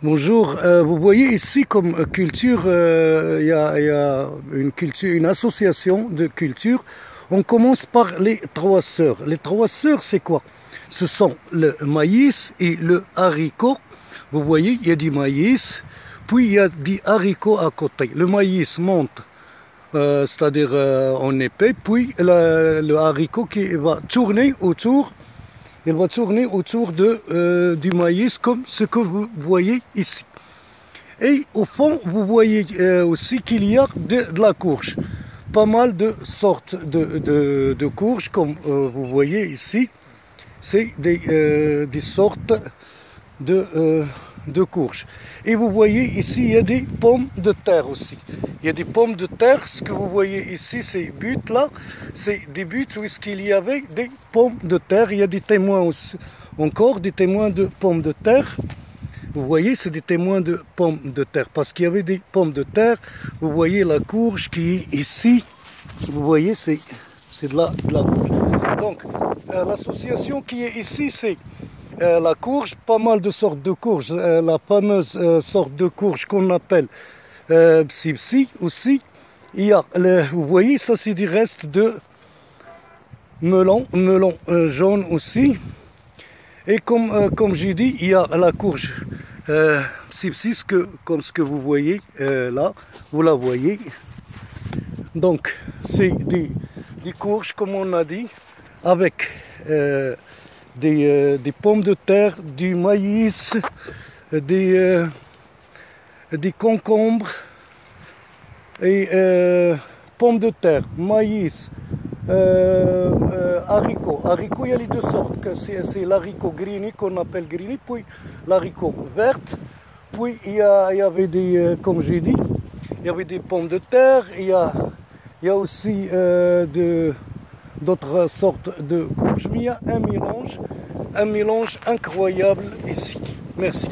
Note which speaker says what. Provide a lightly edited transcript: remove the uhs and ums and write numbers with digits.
Speaker 1: Bonjour, vous voyez ici comme culture, il y a une association de culture. On commence par les trois sœurs. Les trois sœurs, c'est quoi? Ce sont le maïs et le haricot. Vous voyez, il y a du maïs, puis il y a des haricots à côté. Le maïs monte, c'est-à-dire en épais, puis le haricot qui va tourner autour. Il va tourner autour du maïs comme ce que vous voyez ici. Et au fond, vous voyez aussi qu'il y a de la courge. Pas mal de sortes de courges, comme vous voyez ici. C'est des sortes de courges. Et vous voyez ici, il y a des pommes de terre aussi. Il y a des pommes de terre. Ce que vous voyez ici, ces buttes là, c'est des buttes où il y avait des pommes de terre. Il y a des témoins aussi, encore des témoins de pommes de terre. Vous voyez, c'est des témoins de pommes de terre parce qu'il y avait des pommes de terre. Vous voyez la courge qui est ici. Vous voyez, c'est de la courge. Donc, l'association qui est ici, c'est la courge, pas mal de sortes de courges. La fameuse sorte de courge qu'on appelle psi aussi. Il y a, vous voyez, ça c'est du reste de melon jaune aussi. Et comme j'ai dit, il y a la courge psi comme ce que vous voyez là, vous la voyez. Donc, c'est des courges, comme on a dit, avec des pommes de terre, du maïs, des concombres et pommes de terre, maïs, haricots. Haricots, il y a les deux sortes. C'est l'haricot greeny qu'on appelle greeny, puis l'haricot verte. Puis il y avait comme j'ai dit, il y avait des pommes de terre. Il y a aussi d'autres sortes de courges. Mais il y a un mélange incroyable ici. Merci.